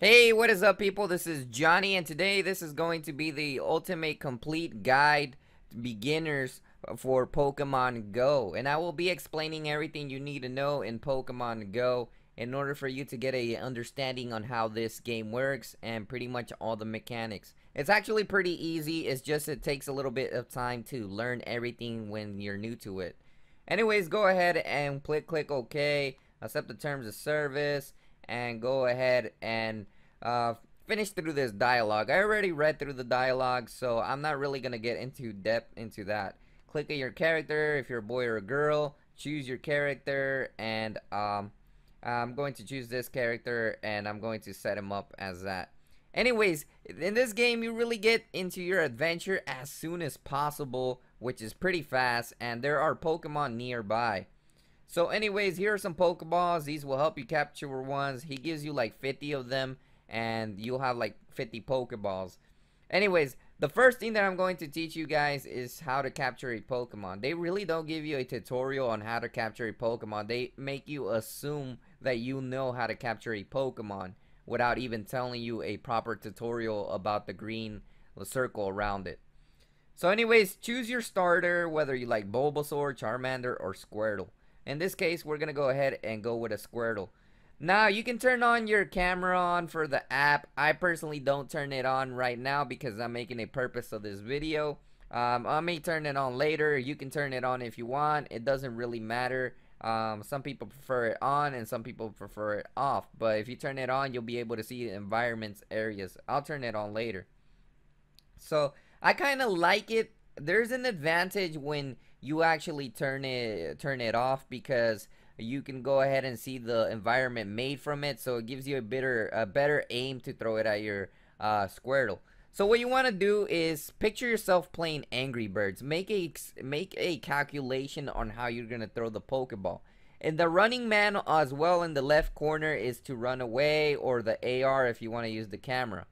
Hey, what is up, people? This is Johnny, and today this is going to be the ultimate complete guide to beginners for Pokemon Go. And I will be explaining everything you need to know in Pokemon Go in order for you to get a understanding on how this game works and pretty much all the mechanics. It's actually pretty easy, it's just it takes a little bit of time to learn everything when you're new to it. Anyways, go ahead and click OK, accept the terms of service, and go ahead and uh, finish through this dialogue. I already read through the dialogue, so I'm not really gonna get into depth into that. Click on your character if you're a boy or a girl. Choose your character, and I'm going to choose this character, and I'm going to set him up as that. Anyways, in this game, you really get into your adventure as soon as possible, which is pretty fast, and there are Pokemon nearby. So anyways, here are some Pokeballs. These will help you capture ones. He gives you like 50 of them, and you'll have like 50 Pokeballs. Anyways, the first thing that I'm going to teach you guys is how to capture a Pokemon. They really don't give you a tutorial on how to capture a Pokemon. They make you assume that you know how to capture a Pokemon without even telling you a proper tutorial about the green circle around it. So anyways, choose your starter, whether you like Bulbasaur, Charmander, or Squirtle. In this case, we're going to go ahead and go with a Squirtle. Now, you can turn on your camera on for the app. I personally don't turn it on right now because I'm making a purpose of this video. I may turn it on later. You can turn it on if you want. It doesn't really matter. Some people prefer it on and some people prefer it off. But if you turn it on, you'll be able to see the environments areas. I'll turn it on later. So I kind of like it. There's an advantage when you actually turn it off because you can go ahead and see the environment made from it, so it gives you a better aim to throw it at your Squirtle. So what you want to do is picture yourself playing Angry Birds. Make a calculation on how you're gonna throw the Pokeball. And the running man as well in the left corner is to run away, or the AR if you want to use the camera.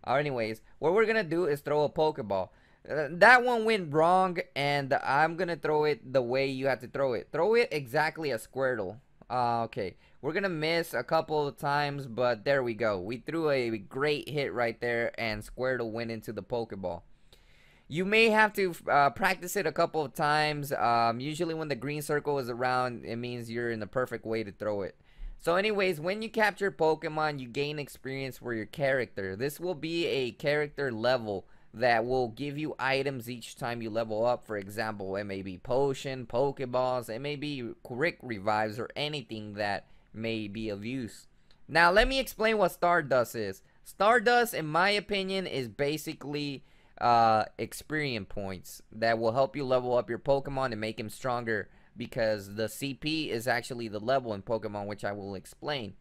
Anyways, what we're gonna do is throw a Pokeball. That one went wrong, and I'm gonna throw it the way you have to throw it. Throw it exactly a Squirtle. Okay, we're gonna miss a couple of times, but there we go. We threw a great hit right there, and Squirtle went into the Pokeball. You may have to practice it a couple of times. Usually when the green circle is around, it means you're in the perfect way to throw it. So anyways, when you capture Pokemon, you gain experience for your character. This will be a character level that will give you items each time you level up. For example, it may be potion, Pokeballs, it may be quick revives, or anything that may be of use. Now let me explain what Stardust is. Stardust, in my opinion, is basically experience points that will help you level up your Pokemon and make him stronger, because the CP is actually the level in Pokemon, which I will explain.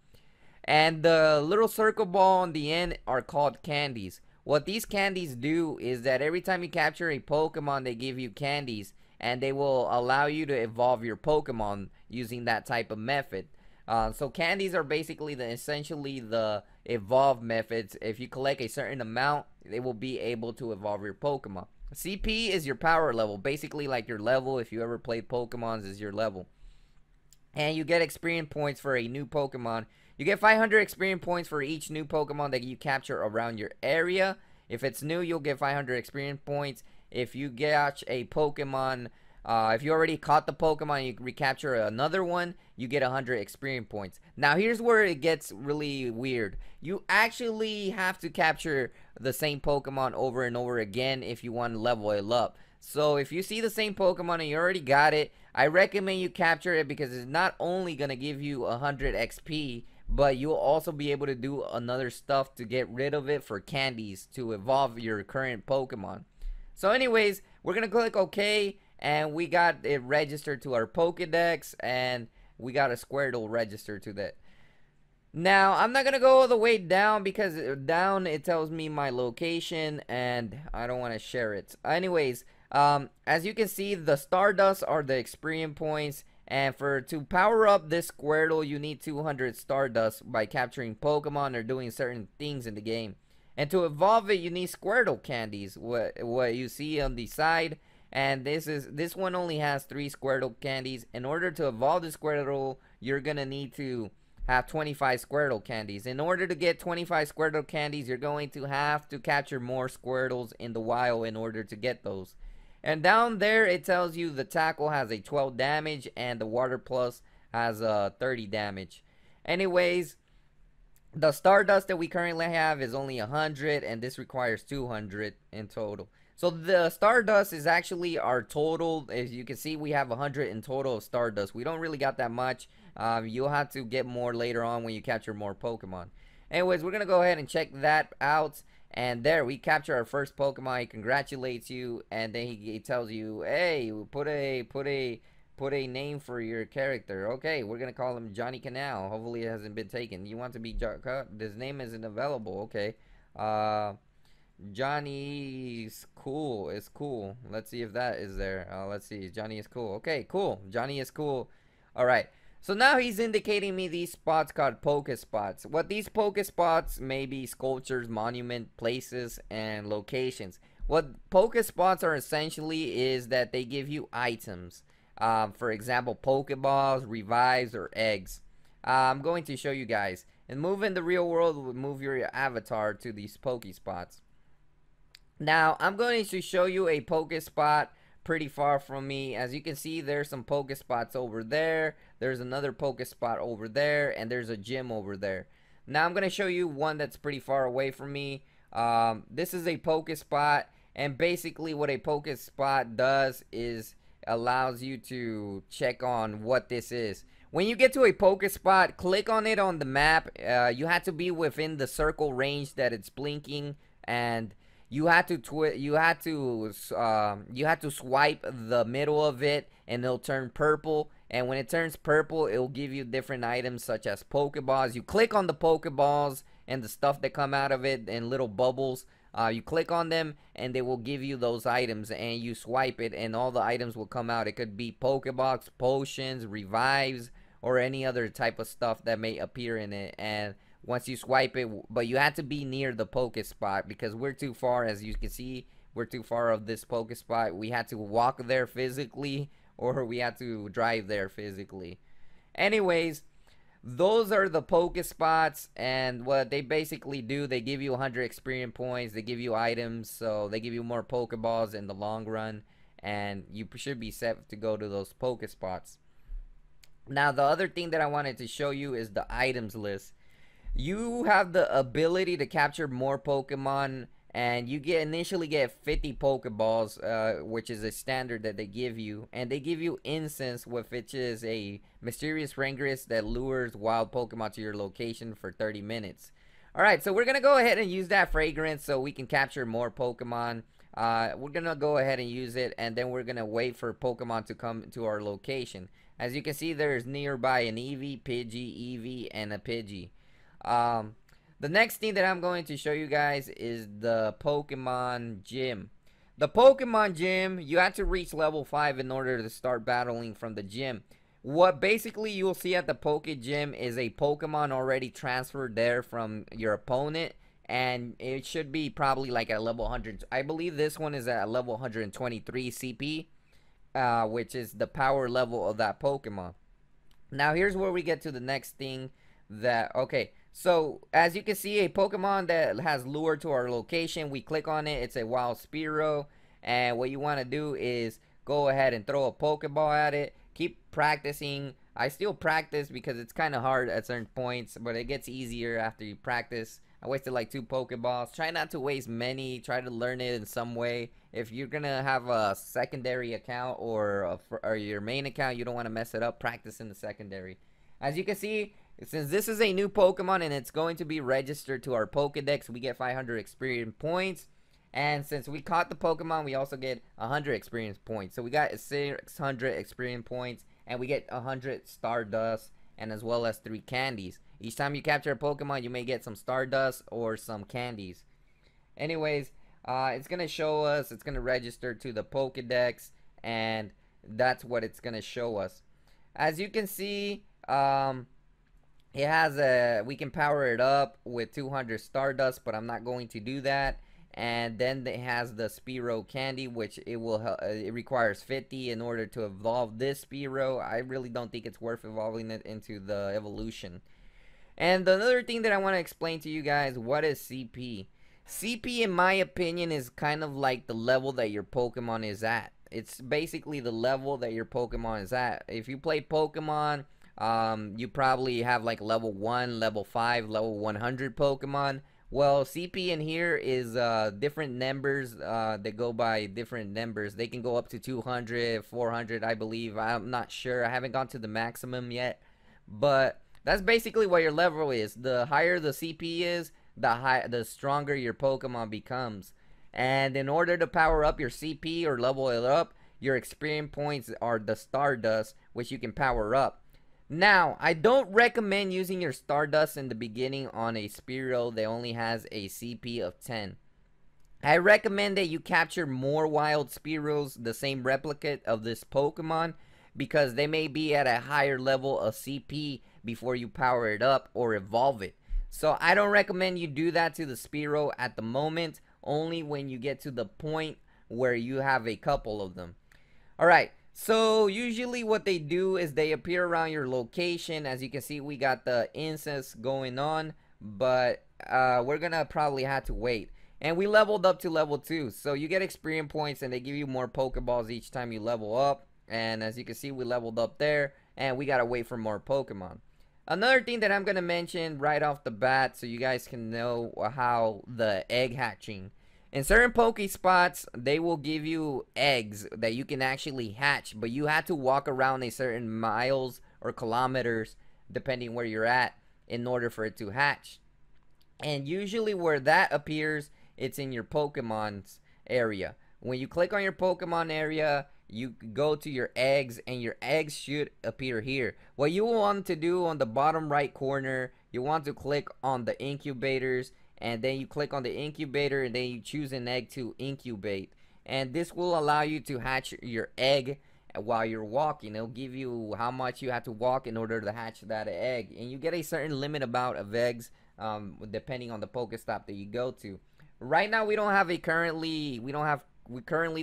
And the little circle ball on the end are called candies. What these candies do is that every time you capture a Pokemon, they give you candies, and they will allow you to evolve your Pokemon using that type of method. So candies are basically essentially the evolve methods. If you collect a certain amount, they will be able to evolve your Pokemon. CP is your power level, basically like your level. If you ever played Pokemons, is your level. And you get experience points for a new Pokemon. You get 500 experience points for each new Pokemon that you capture around your area. If it's new, you'll get 500 experience points. If you catch a Pokemon, if you already caught the Pokemon and you recapture another one, you get 100 experience points. Now here's where it gets really weird. You actually have to capture the same Pokemon over and over again if you want to level it up. So if you see the same Pokemon and you already got it, I recommend you capture it, because it's not only going to give you 100 XP, but you'll also be able to do another stuff to get rid of it for candies to evolve your current Pokemon. So anyways, we're going to click OK, and we got it registered to our Pokedex, and we got a Squirtle registered to that. Now, I'm not going to go all the way down, because down it tells me my location, and I don't want to share it. Anyways, as you can see, the Stardust are the experience points, and to power up this Squirtle, you need 200 Stardust by capturing Pokemon or doing certain things in the game. And to evolve it, you need Squirtle candies, what you see on the side. And this one only has 3 Squirtle candies. In order to evolve the Squirtle, you're gonna need to have 25 Squirtle candies. In order to get 25 Squirtle candies, you're going to have to capture more Squirtles in the wild in order to get those. And down there it tells you the tackle has a 12 damage and the water plus has a 30 damage. Anyways, the Stardust that we currently have is only 100, and this requires 200 in total. So the Stardust is actually our total. As you can see, we have 100 in total of Stardust. We don't really got that much. You'll have to get more later on when you capture more Pokemon. Anyways, we're going to go ahead and check that out. And there, we capture our first Pokemon. He congratulates you, and then he tells you, hey, put a name for your character. Okay, we're gonna call him Johnny Canal. Hopefully it hasn't been taken. You want to be his name isn't available. Okay. Johnny's cool. It's cool. Let's see if that is there. Let's see. Johnny is cool. Okay, cool. Johnny is cool. Alright. So now he's indicating me these spots called Poke Spots. What these Poke Spots may be sculptures, monument, places, and locations. What Poke Spots are essentially is that they give you items. For example, Pokeballs, revives, or eggs. I'm going to show you guys. And move in the real world, move your avatar to these Poke Spots. Now, I'm going to show you a Poke Spot pretty far from me. As you can see, there's some Poke Spots over there. There's another Poke Spot over there, and there's a gym over there. Now, I'm going to show you one that's pretty far away from me. This is a Poke Spot, and basically what a Poke Spot does is allows you to check on what this is. When you get to a Poke Spot, click on it on the map. You have to be within the circle range that it's blinking, and you have to swipe the middle of it, and it'll turn purple. And when it turns purple, it'll give you different items such as Pokeballs. You click on the Pokeballs and the stuff that come out of it and little bubbles. You click on them and they will give you those items, and you swipe it and all the items will come out. It could be Pokeballs, potions, revives, or any other type of stuff that may appear in it. And once you swipe it, but you have to be near the Poke Spot because we're too far. As you can see, we're too far of this Poke Spot. We had to walk there physically, or we had to drive there physically. Anyways, those are the Poke Spots, and what they basically do, they give you 100 experience points, they give you items, so they give you more Pokeballs in the long run, and you should be set to go to those Poke Spots. Now, the other thing that I wanted to show you is the items list. You have the ability to capture more Pokemon, and you initially get 50 Pokeballs, which is a standard that they give you. And they give you Incense, which is a mysterious fragrance that lures wild Pokemon to your location for 30 minutes. Alright, so we're going to go ahead and use that fragrance so we can capture more Pokemon. We're going to go ahead and use it, and then we're going to wait for Pokemon to come to our location. As you can see, there's nearby an Eevee, Pidgey, Eevee, and a Pidgey. The next thing that I'm going to show you guys is the Pokemon Gym. The Pokemon Gym, you have to reach level 5 in order to start battling from the gym. What basically you'll see at the Poke Gym is a Pokemon already transferred there from your opponent, and it should be probably like at level 100. I believe this one is at level 123 CP, which is the power level of that Pokemon. Now here's where we get to the next thing that, okay, so as you can see, a Pokemon that has lured to our location, we click on it, it's a wild Spearow, and what you want to do is go ahead and throw a Pokeball at it. Keep practicing. I still practice because it's kind of hard at certain points, but it gets easier after you practice. I wasted like 2 Pokeballs. Try not to waste many. Try to learn it in some way. If you're gonna have a secondary account or your main account, you don't want to mess it up. Practice in the secondary. As you can see, since this is a new Pokemon and it's going to be registered to our Pokedex, we get 500 experience points. And since we caught the Pokemon, we also get 100 experience points. So we got 600 experience points, and we get 100 Stardust, and as well as 3 candies. Each time you capture a Pokemon, you may get some Stardust or some candies. Anyways, it's going to show us, it's going to register to the Pokedex, and that's what it's going to show us. As you can see, it has we can power it up with 200 Stardust, but I'm not going to do that. And then it has the Spearow candy, which it requires 50 in order to evolve this Spearow. I really don't think it's worth evolving it into the evolution. And another thing that I want to explain to you guys, what is CP? CP, in my opinion, is kind of like the level that your Pokemon is at. It's basically the level that your Pokemon is at. If you play Pokemon, you probably have like level 1, level 5, level 100 Pokemon. Well, CP in here is different numbers that go by different numbers. They can go up to 200, 400, I believe. I'm not sure. I haven't gone to the maximum yet. But that's basically what your level is. The higher the CP is, the stronger your Pokemon becomes. And in order to power up your CP or level it up, your experience points are the Stardust, which you can power up. Now, I don't recommend using your Stardust in the beginning on a Spearow that only has a CP of 10. I recommend that you capture more wild Spearows, the same replicate of this Pokemon, because they may be at a higher level of CP before you power it up or evolve it. So I don't recommend you do that to the Spearow at the moment, only when you get to the point where you have a couple of them. Alright, so usually what they do is they appear around your location. As you can see, we got the incense going on, but we're gonna probably have to wait. And we leveled up to level 2, so you get experience points and they give you more Pokeballs each time you level up. And as you can see, we leveled up there, and we gotta wait for more Pokemon. Another thing that I'm gonna mention right off the bat, so you guys can know how the egg hatching. In certain Pokespots, they will give you eggs that you can actually hatch, but you have to walk around a certain miles or kilometers, depending where you're at, in order for it to hatch. And usually where that appears, it's in your Pokemon's area. When you click on your Pokemon area, you go to your eggs, and your eggs should appear here. What you want to do on the bottom right corner, you want to click on the incubators, and then you click on the incubator, and then you choose an egg to incubate. And this will allow you to hatch your egg while you're walking. It'll give you how much you have to walk in order to hatch that egg, and you get a certain limit amount of eggs depending on the Pokestop that you go to. Right now we currently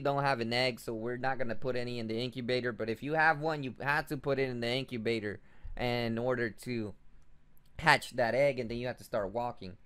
don't have an egg, so we're not gonna put any in the incubator. But if you have one, you have to put it in the incubator in order to hatch that egg, and then you have to start walking.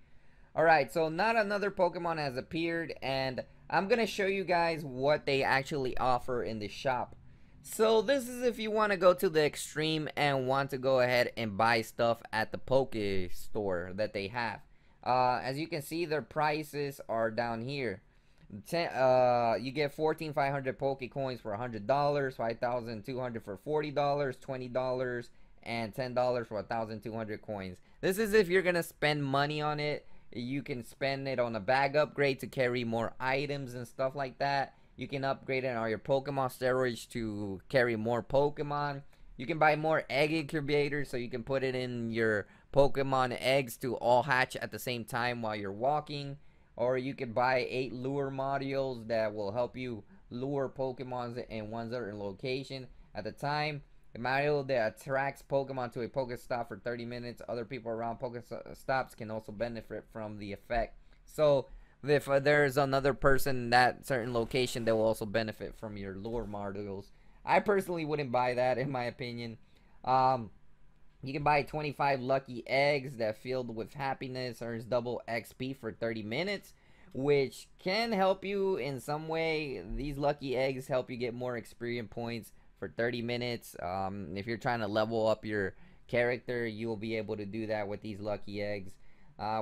Alright, so not another Pokemon has appeared, and I'm gonna show you guys what they actually offer in the shop. So this is if you want to go to the extreme and want to go ahead and buy stuff at the Poke store that they have. As you can see, their prices are down here. You get 14,500 Poke Coins for $100, 5,200 for $40, $20, and $10 for 1,200 coins. This is if you're gonna spend money on it. You can spend it on a bag upgrade to carry more items and stuff like that. You can upgrade it on your Pokemon steroids to carry more Pokemon. You can buy more egg incubators so you can put it in your Pokemon eggs to all hatch at the same time while you're walking. Or you can buy 8 lure modules that will help you lure Pokemons in one certain location at the time. A module that attracts Pokemon to a Pokestop for 30 minutes. Other people around Pokestops can also benefit from the effect. So if there's another person in that certain location, they will also benefit from your lure modules. I personally wouldn't buy that, in my opinion. You can buy 25 lucky eggs that filled with happiness earns double XP for 30 minutes, which can help you in some way. These lucky eggs help you get more experience points for 30 minutes. If you're trying to level up your character, you will be able to do that with these lucky eggs,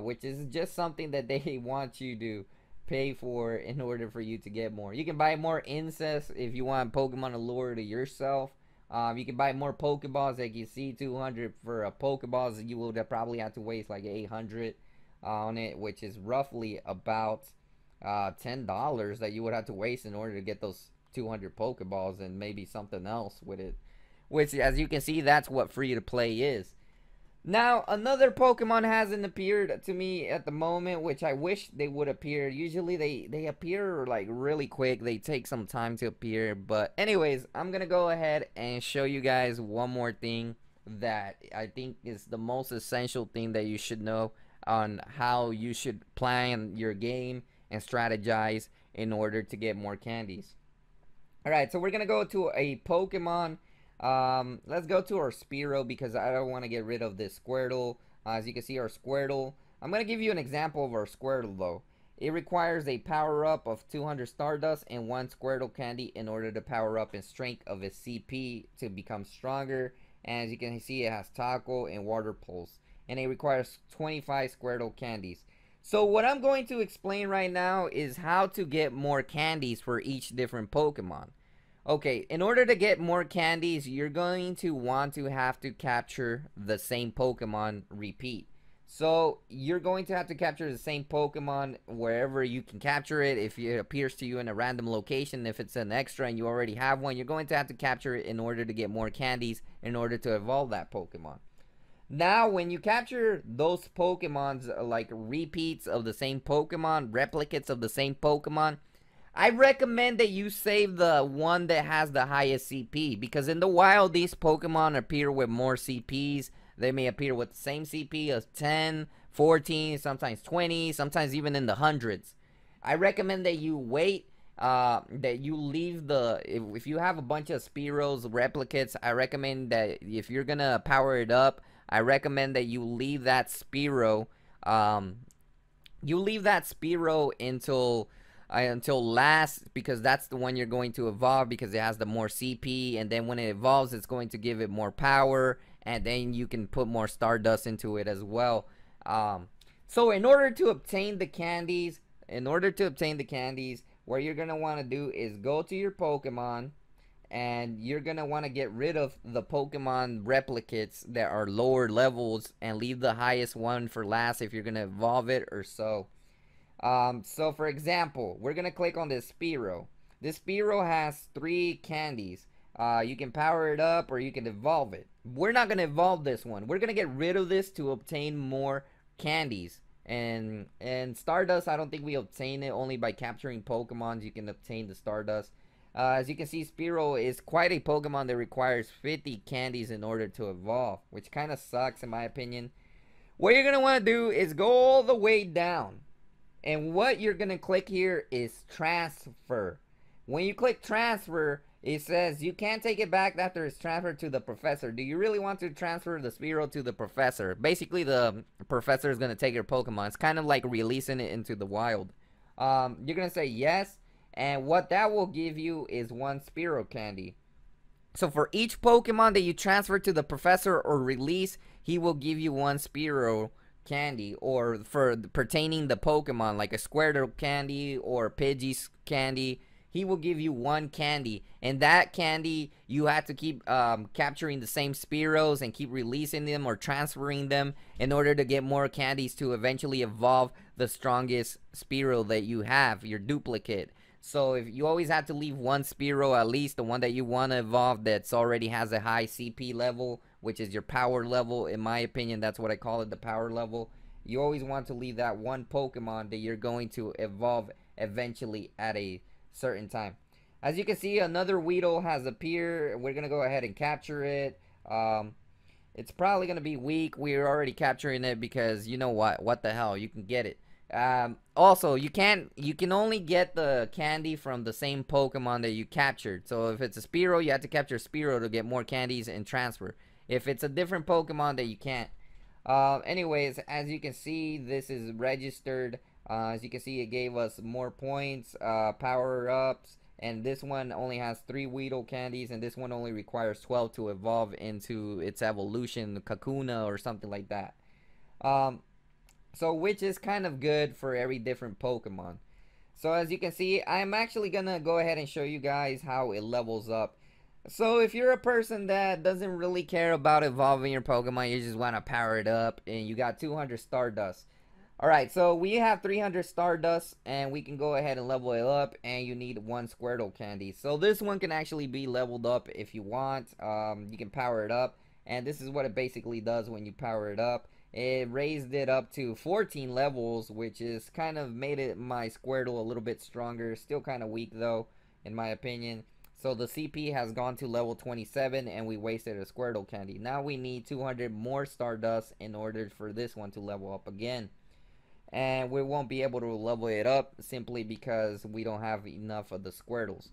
which is just something that they want you to pay for in order for you to get more. You can buy more incense if you want Pokemon Allure to yourself. You can buy more Pokeballs. Like you see, 200 for a Pokeballs, you will probably have to waste like 800 on it, which is roughly about $10 that you would have to waste in order to get those 200 Pokeballs and maybe something else with it. Which, as you can see, that's what free to play is. Now, another Pokemon hasn't appeared to me at the moment, which I wish they would appear. Usually they appear like really quick. They take some time to appear. But anyways, I'm going to go ahead and show you guys one more thing that I think is the most essential thing that you should know on how you should plan your game and strategize in order to get more candies. Alright, so we're going to go to a Pokemon. Let's go to our Spearow because I don't want to get rid of this Squirtle. As you can see, our Squirtle. I'm going to give you an example of our Squirtle though. It requires a power up of 200 Stardust and 1 Squirtle candy in order to power up in strength of its CP to become stronger. And as you can see, it has Tackle and Water Pulse. And it requires 25 Squirtle candies. So what I'm going to explain right now is how to get more candies for each different Pokemon. Okay, in order to get more candies, you're going to want to have to capture the same Pokemon repeat. So you're going to have to capture the same Pokemon wherever you can capture it. If it appears to you in a random location, if it's an extra and you already have one, you're going to have to capture it in order to get more candies in order to evolve that Pokemon. Now, when you capture those Pokemons, like repeats of the same Pokemon, replicates of the same Pokemon, I recommend that you save the one that has the highest CP, because in the wild, these Pokemon appear with more CPs. They may appear with the same CP as 10, 14, sometimes 20, sometimes even in the hundreds. I recommend that you wait, that you leave the, if you have a bunch of Spearows, replicates, I recommend that if you're gonna power it up, I recommend that you leave that Spearow, until last, because that's the one you're going to evolve, because it has the more CP, and then when it evolves, it's going to give it more power, and then you can put more Stardust into it as well. So in order to obtain the candies, what you're gonna want to do is go to your Pokemon, and you're gonna want to get rid of the Pokemon replicates that are lower levels and leave the highest one for last if you're gonna evolve it or so. So for example, we're gonna click on this Spearow. This Spearow has 3 candies. You can power it up or you can evolve it. We're not gonna evolve this one. We're gonna get rid of this to obtain more candies. And Stardust, I don't think we obtain it. Only by capturing Pokemons you can obtain the Stardust. As you can see, Spearow is quite a Pokemon that requires 50 candies in order to evolve, which kind of sucks in my opinion. What you're gonna want to do is go all the way down. And what you're going to click here is transfer. When you click transfer, it says you can't take it back after it's transferred to the professor. Do you really want to transfer the Spearow to the professor? Basically, the professor is going to take your Pokemon. It's kind of like releasing it into the wild. You're going to say yes. And what that will give you is 1 Spearow candy. So for each Pokemon that you transfer to the professor or release, he will give you 1 Spearow candy. Or for pertaining the Pokemon, like a Squirtle candy or Pidgey's candy, he will give you 1 candy, and that candy you have to keep capturing the same Spearows and keep releasing them or transferring them in order to get more candies to eventually evolve the strongest Spearow that you have, your duplicate. So if you always have to leave 1 Spearow, at least the one that you want to evolve that's already has a high CP level, which is your power level. In my opinion, that's what I call it, the power level. You always want to leave that 1 Pokemon that you're going to evolve eventually at a certain time. As you can see, another Weedle has appeared. We're gonna go ahead and capture it. It's probably gonna be weak. We're already capturing it because you know what the hell, you can get it. Also, you can only get the candy from the same Pokemon that you captured. So if it's a Spearow, you have to capture Spearow to get more candies and transfer. If it's a different Pokemon, that you can't. Anyways, as you can see, this is registered. As you can see, it gave us more points, power-ups, and this one only has 3 Weedle candies, and this one only requires 12 to evolve into its evolution, Kakuna or something like that. So which is kind of good for every different Pokemon. So as you can see, I'm actually gonna go ahead and show you guys how it levels up. So if you're a person that doesn't really care about evolving your Pokemon, you just want to power it up, and you got 200 Stardust. Alright, so we have 300 Stardust, and we can go ahead and level it up, and you need 1 Squirtle candy. So this one can actually be leveled up if you want. You can power it up, and this is what it basically does when you power it up. It raised it up to 14 levels, which is kind of made it my Squirtle a little bit stronger. Still kind of weak though, in my opinion. So the CP has gone to level 27, and we wasted a Squirtle candy. Now we need 200 more Stardust in order for this one to level up again. And we won't be able to level it up simply because we don't have enough of the Squirtles.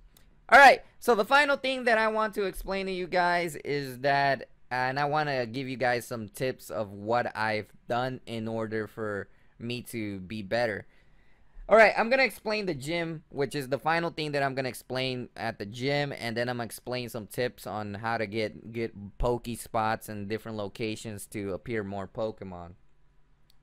Alright, so the final thing that I want to explain to you guys is that and I want to give you guys some tips of what I've done in order for me to be better. Alright, I'm gonna explain the gym, which is the final thing that I'm gonna explain at the gym, and then I'm gonna explain some tips on how to get Poke spots and different locations to appear more Pokemon.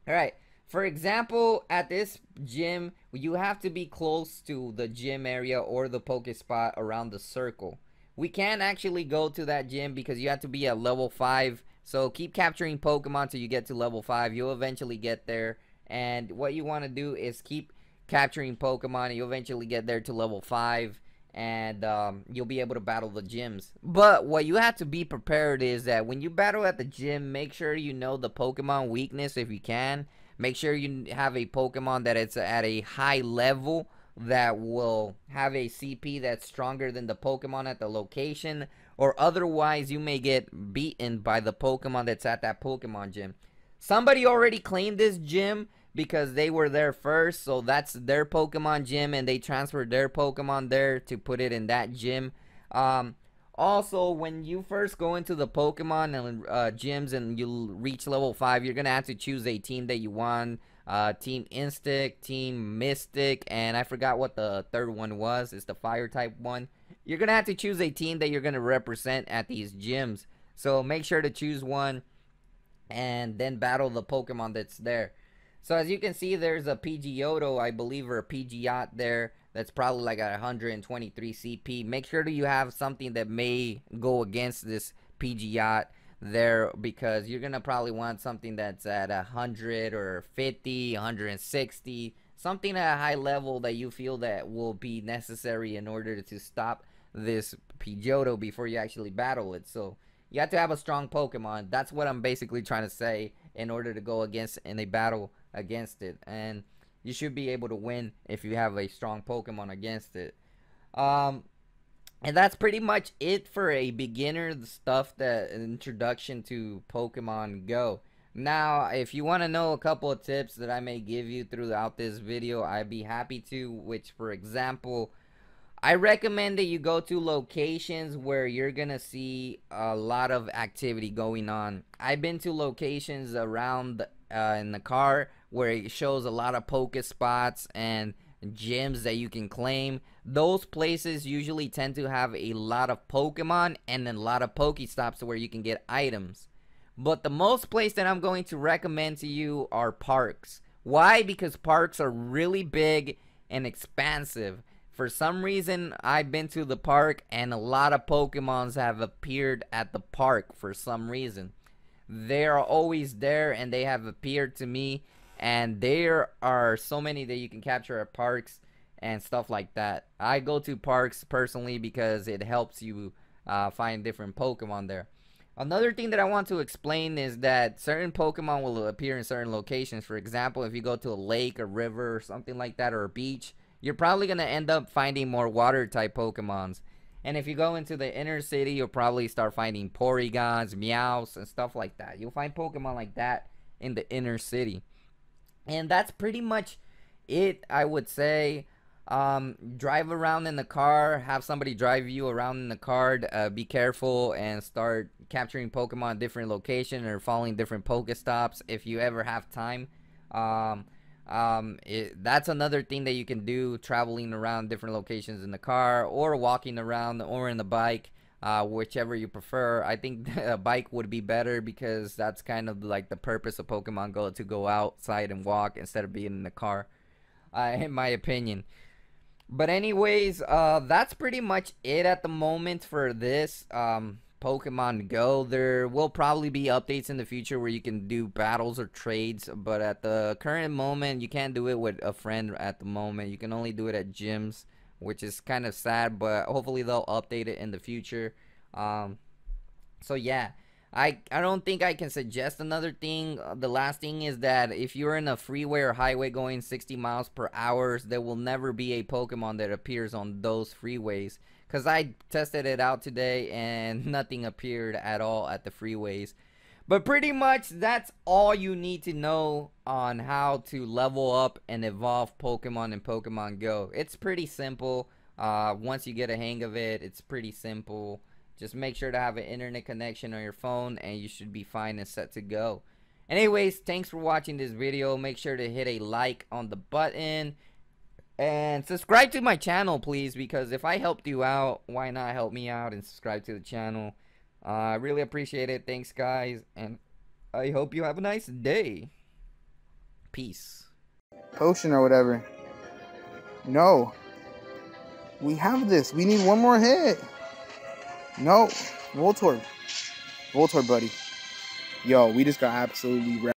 Alright, for example, at this gym, you have to be close to the gym area or the Poke spot around the circle. We can't actually go to that gym because you have to be at level 5. So keep capturing Pokemon till you get to level 5. You'll eventually get there. And what you want to do is keep capturing Pokemon, and you'll eventually get there to level 5. And you'll be able to battle the gyms. But what you have to be prepared is that when you battle at the gym, make sure you know the Pokemon weakness if you can. Make sure you have a Pokemon that it's at a high level that will have a CP that's stronger than the Pokemon at the location, or otherwise you may get beaten by the Pokemon that's at that Pokemon gym. Somebody already claimed this gym because they were there first, so that's their Pokemon gym, and they transferred their Pokemon there to put it in that gym. Also, when you first go into the Pokemon gyms and you reach level 5, you're gonna have to choose a team that you want. Team Instinct, Team Mystic, and I forgot what the third one was. It's the fire type one. You're gonna have to choose a team that you're gonna represent at these gyms. So make sure to choose one and then battle the Pokemon that's there. So as you can see, there's a Pidgeotto, I believe, or a Pidgeot there. That's probably like at 123 CP. Make sure that you have something that may go against this Pidgeot there, because you're gonna probably want something that's at 100 or 50, 160, something at a high level that you feel that will be necessary in order to stop this Pidgeotto before you actually battle it. So you have to have a strong Pokemon. That's what I'm basically trying to say, in order to go against in a battle against it, and you should be able to win if you have a strong Pokemon against it. And that's pretty much it for a beginner stuff, that introduction to Pokemon Go. Now, if you want to know a couple of tips that I may give you throughout this video, I'd be happy to, which, for example, I recommend that you go to locations where you're gonna see a lot of activity going on. I've been to locations around in the car where it shows a lot of Poke spots and gyms that you can claim. Those places usually tend to have a lot of Pokemon and then a lot of Pokestops where you can get items. But the most place that I'm going to recommend to you are parks. Why? Because parks are really big and expansive. For some reason, I've been to the park and a lot of Pokemons have appeared at the park for some reason. They are always there and they have appeared to me, and there are so many that you can capture at parks and stuff like that. I go to parks personally because it helps you find different Pokemon there. Another thing that I want to explain is that certain Pokemon will appear in certain locations. For example, if you go to a lake, a river, or something like that, or a beach, you're probably going to end up finding more water type Pokemons. And if you go into the inner city, you'll probably start finding Porygons, Meows, and stuff like that. You'll find Pokemon like that in the inner city. And that's pretty much it, I would say. Drive around in the car, have somebody drive you around in the car. Be careful and start capturing Pokemon in different locations or following different Pokestops if you ever have time. That's another thing that you can do, traveling around different locations in the car or walking around or in the bike, whichever you prefer. I think a bike would be better because that's kind of like the purpose of Pokemon Go, to go outside and walk instead of being in the car, in my opinion. But anyways, that's pretty much it at the moment for this Pokemon Go. There will probably be updates in the future where you can do battles or trades, but at the current moment you can't do it with a friend at the moment. You can only do it at gyms, which is kind of sad, but hopefully they'll update it in the future. So yeah, I don't think I can suggest another thing. The last thing is that if you're in a freeway or highway going 60 miles per hour, there will never be a Pokemon that appears on those freeways. Because I tested it out today and nothing appeared at all at the freeways. But pretty much that's all you need to know on how to level up and evolve Pokemon in Pokemon Go. It's pretty simple. Once you get a hang of it, it's pretty simple. Just make sure to have an internet connection on your phone and you should be fine and set to go. Anyways, thanks for watching this video. Make sure to hit a like on the button and subscribe to my channel, please, because if I helped you out, why not help me out and subscribe to the channel? I really appreciate it. Thanks, guys, and I hope you have a nice day. Peace. Potion or whatever. No. We have this. We need one more hit. No. Voltorb. Voltorb, buddy. Yo, we just got absolutely wrecked.